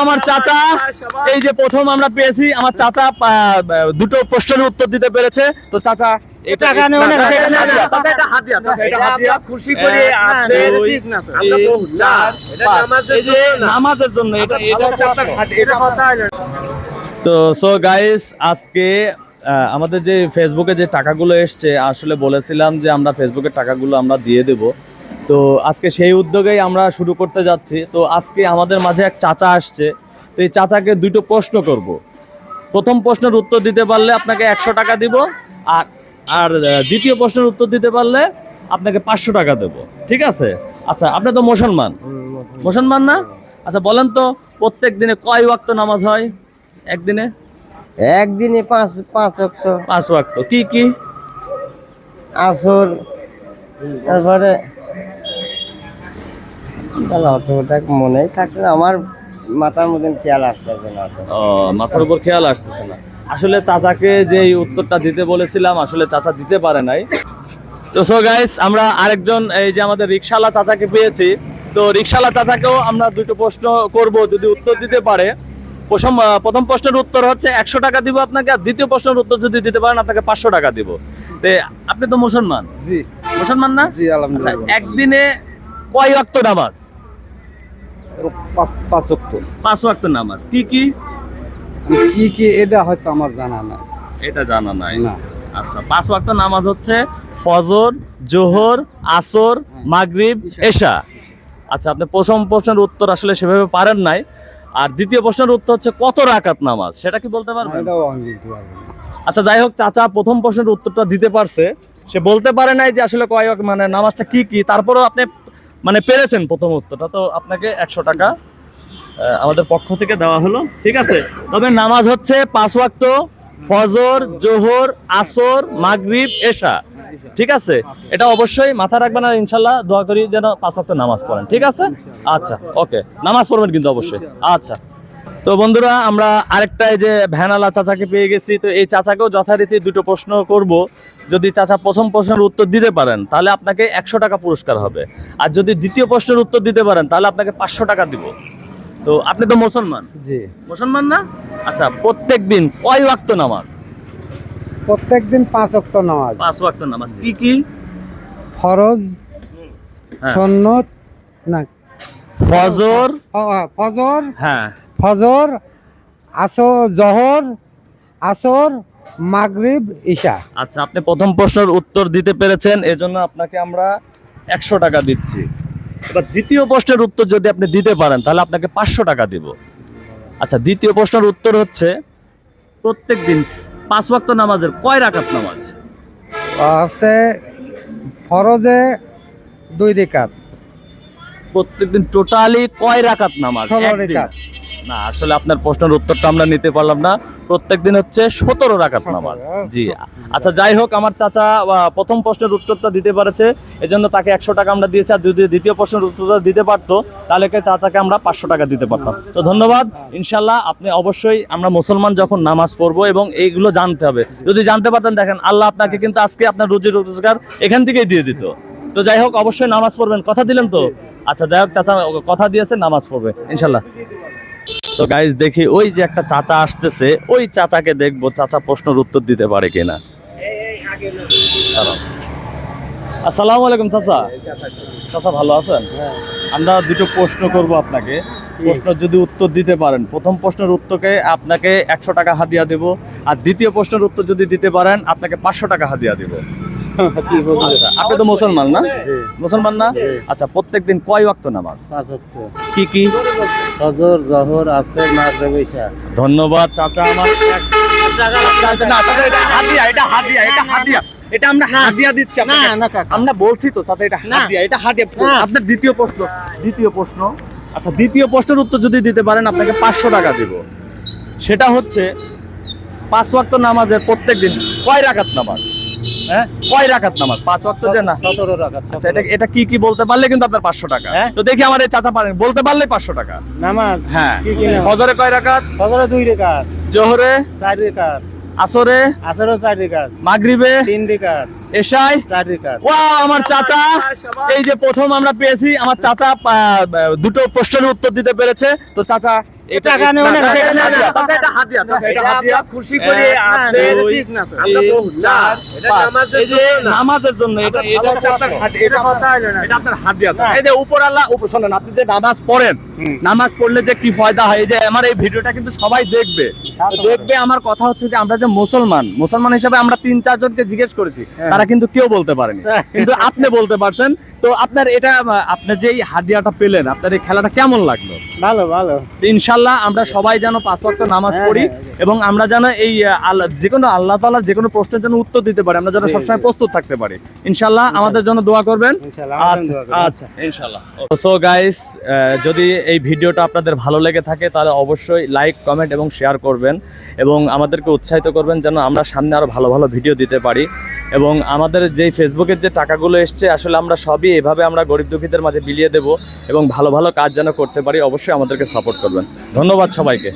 আমার চাচা এই যে প্রথম আমরা পেয়েছি, আমার চাচা দুটো প্রশ্নের উত্তর দিতে পেরেছে। তো চাচা এটা খুশি করে নামাজের জন্য তো সো গাইস, আজকে আমাদের যে ফেসবুকে যে টাকাগুলো এসছে, আসলে বলেছিলাম যে আমরা ফেসবুকের টাকাগুলো আমরা দিয়ে দেব। তো আজকে সেই উদ্যোগেই আমরা শুরু করতে যাচ্ছি। তো আজকে আমাদের মাঝে এক চাচা আসছে। তো এই চাচাকে দুটো প্রশ্ন করব। প্রথম প্রশ্নের উত্তর দিতে পারলে আপনাকে 100 টাকা দিব, আর আর দ্বিতীয় প্রশ্নের উত্তর দিতে পারলে আপনাকে 500 টাকা দেব। ঠিক আছে? আচ্ছা, আপনি তো মুসলমান না? আচ্ছা বলেন তো, প্রত্যেক দিনে কয় ওয়াক্ত নামাজ হয় একদিনে? একদিনে পাঁচ ওয়াক্ত। 5 ওয়াক্ত। কি কি? আসর, তারপরে মনে থাকলে আমার মাথার মধ্যে খেয়াল আসতেছে না। মাথার উপর খেয়াল আসতেছে না। আসলে চাচাকে যে উত্তরটা দিতে বলেছিলাম, আসলে চাচা দিতে পারে নাই। তো সো গাইস, আমরা আরেকজন এই যে আমাদের রিকশাওয়ালা চাচাকে পেয়েছি। তো রিকশাওয়ালা চাচাকেও আমরা দুটো প্রশ্ন করব, যদি উত্তর দিতে পারে। প্রথম প্রশ্নের উত্তর হচ্ছে 100 টাকা দিব আপনাকে, আর দ্বিতীয় প্রশ্নের উত্তর যদি দিতে পারেন আপনাকে 500 টাকা দিব। তো আপনি তো মুসলমান? জি। মুসলমান না? জি, আলহামদুলিল্লাহ। একদিনে কয় ওয়াক্ত নামাজ? 5 ওয়াক্ত। 5 ওয়াক্ত নামাজ। কি কি? এটা হয়তো আমার জানা নাই। এটা জানা নাই না। আচ্ছা, 5 ওয়াক্ত নামাজ হচ্ছে ফজর, জোহর, আসর, মাগরিব, এশা। আচ্ছা, আপনি প্রথম প্রশ্নের উত্তর আসলে সেভাবে পারেন নাই। আর দ্বিতীয় প্রশ্নের উত্তর হচ্ছে কত রাকাত নামাজ, সেটা কি বলতে পারবেন? এটাও আমি বলতে পারবো না। আচ্ছা, যাই হোক, চাচা প্রথম প্রশ্নের উত্তরটা দিতে পারছে। সে বলতে পারে নাই যে আসলে কয় ওয়াক্ত, মানে নামাজটা কি কি। তারপরেও আপনি মানে পেরেছেন প্রথম উত্তরটা। তো আপনাকে 100 টাকা আমাদের পক্ষ থেকে দেওয়া হলো। ঠিক আছে? তবে নামাজ হচ্ছে 5 ওয়াক্ত, ফজর, জোহর, আসর, মাগরিব, এশা। ঠিক আছে? এটা অবশ্যই মাথা রাখবেন, আর ইনশাল্লাহ দোয়া করি যেন 5 ওয়াক্ত নামাজ পড়েন। ঠিক আছে? আচ্ছা, ওকে, নামাজ পড়বেন কিন্তু অবশ্যই। আচ্ছা, তো বন্ধুরা, আমরা আরেকটা এই যে ভ্যানালা চাচাকে পেয়ে গেছি। তো এই চাচাকেও যথারীতি দুটো প্রশ্ন করব। যদি চাচা প্রথম প্রশ্নের উত্তর দিতে পারেন তাহলে আপনাকে 100 টাকা পুরস্কার হবে, আর যদি দ্বিতীয় প্রশ্নের উত্তর দিতে পারেন তাহলে আপনাকে 500 টাকা দিব। তো আপনি তো মুসলমান? জি। মুসলমান না? আচ্ছা, প্রত্যেক দিন কয় ওয়াক্ত নামাজ? প্রত্যেকদিন 5 ওয়াক্ত নামাজ। 5 ওয়াক্ত নামাজ। কি কি? ফরজ, সুন্নত, না ফজর, ফজর, হ্যাঁ, ফজর, আসর, জোহর, আসর, মাগরিব, ইশা। আচ্ছা, আপনি প্রথম প্রশ্নের উত্তর দিতে পেরেছেন, এজন্য আপনাকে আমরা 100 টাকা দিচ্ছি। এবার দ্বিতীয় প্রশ্নের উত্তর যদি আপনি দিতে পারেন তাহলে আপনাকে 500 টাকা দিব। আচ্ছা, দ্বিতীয় প্রশ্নের উত্তর হচ্ছে প্রত্যেক দিন 5 ওয়াক্ত নামাজের কয় রাকাত নামাজ? আছে ফরজে 2 রাকাত। প্রত্যেকদিন টোটালি কয় রাকাত নামাজ? 16 রাকাত। না, আসলে আপনার প্রশ্নের উত্তরটা আমরা নিতে পারলাম না। প্রত্যেকদিন হচ্ছে 17 রাকাত নামাজ। জি। আচ্ছা, যাই হোক, আমার চাচা প্রথম প্রশ্নের উত্তরটা দিতে পারেছে, এজন্য তাকে 100 টাকা আমরা দিয়েছি। আর যদি দ্বিতীয় প্রশ্নের উত্তরটা দিতে পারতো তাহলে চাচাকে আমরা 500 টাকা দিতে পারতাম। তো ধন্যবাদ। ইনশাল্লাহ আপনি অবশ্যই, আমরা মুসলমান যখন নামাজ পড়বো এবং এইগুলো জানতে হবে। যদি জানতে পারতেন, দেখেন আল্লাহ আপনাকে কিন্তু আজকে আপনার রুজি রোজগার এখান থেকেই দিয়ে দিত। তো যাই হোক, অবশ্যই নামাজ পড়বেন। কথা দিলেন তো? আচ্ছা, যাই হোক, চাচা কথা দিয়েছে, নামাজ পড়বে ইনশাল্লাহ। তো গাইস, দেখি ওই যে একটা চাচা আসতেছে, ওই চাচাকে দেখবো চাচা প্রশ্নের উত্তর দিতে পারে কিনা। আসসালামু আলাইকুম চাচা। চাচা ভালো আছেন? আমরা দুটো প্রশ্ন করব আপনাকে। প্রশ্ন যদি উত্তর দিতে পারেন, প্রথম প্রশ্নের উত্তরকে আপনাকে 100 টাকা হাদিয়া দেব, আর দ্বিতীয় প্রশ্নের উত্তর যদি দিতে পারেন আপনাকে 500 টাকা হাদিয়া দেব। আচ্ছা, আপনি তো মুসলমান না? মুসলমান না? আচ্ছা, প্রত্যেকদিন কয় ওয়াক্ত নামাজ? 5 ওয়াক্ত। কি কি? ফজর, জোহর, আসর, মাগরিব, ইশা। ধন্যবাদ চাচা। আমার এটা আমরা হাদিয়া দিচ্ছি। আমরা বলছি তো চাচা, এটা হাদিয়া, এটা হাদিয়া। আপনার দ্বিতীয় প্রশ্ন। আচ্ছা, দ্বিতীয় প্রশ্নের উত্তর যদি দিতে পারেন আপনাকে 500 টাকা দিব। সেটা হচ্ছে 5 ওয়াক্ত নামাজের প্রত্যেকদিন কয় রাকাত নামাজ? হ্যাঁ, কয় রাকাত নামাজ? 5 ওয়াক্ত যে না, 17 রাকাত। আচ্ছা, এটা কি কি বলতে পারলে কিন্তু আপনার 500 টাকা। তো দেখি আমার এই চাচা পারেন বলতে পারলে 500 টাকা। নামাজ, হ্যাঁ, কি কি নামাজ? ফজরে কয় রাকাত? ফজরে 2 রাকাত। জোহরে 4 রাকাত। আসরে 4 রাকাত। মাগরিবে 3 রাকাত। এশাই আমার চাচা এই যে প্রথম আমরা পেয়েছি আমার চাচা দুটো প্রশ্নের উত্তর দিতে পেরেছে তো চাচা এটা খুশি করে নামাজের জন্য এটা আপনার হাদিয়া এই যে উপর আল্লাহ শোনেন আপনি যে নামাজ পড়েন নামাজ পড়লে যে কি ফায়দা হয় এই যে আমার এই ভিডিওটা কিন্তু সবাই দেখবে আমার কথা হচ্ছে যে আমরা যে মুসলমান হিসেবে আমরা 3-4 জনকে জিজ্ঞেস করেছি তারা কিন্তু কেউ বলতে পারেনি কিন্তু আপনি বলতে পারছেন তো আপনার এটা আপনার যে হাদিয়াটা পেলেন আপনার এই খেলাটা কেমন লাগলো ভালো ইনশাআল্লাহ আমরা সবাই যেন 5 ওয়াক্ত নামাজ পড়ি এবং আমরা যেন এই যেকোনো আল্লাহ তাআলার যেকোনো প্রশ্নের জন্য উত্তর দিতে পারি আমরা যেন সবসময় প্রস্তুত থাকতে পারি ইনশাআল্লাহ আমাদের জন্য দোয়া করবেন আচ্ছা ইনশাআল্লাহ সো গাইস যদি এই ভিডিওটা আপনাদের ভালো লেগে থাকে তাহলে অবশ্যই লাইক কমেন্ট এবং শেয়ার করবেন এবং আমাদেরকে উৎসাহিত করবেন যেন আমরা সামনে আরো ভালো ভালো ভিডিও দিতে পারি এবং আমাদের যে ফেসবুকের যে টাকাগুলো এসছে আসলে আমরা সবই এভাবে আমরা গরিব দুঃখীদের মাঝে বিলিয়ে দেব এবং ভালো ভালো কাজ যেন করতে পারি অবশ্যই আমাদেরকে সাপোর্ট করবেন ধন্যবাদ সবাইকে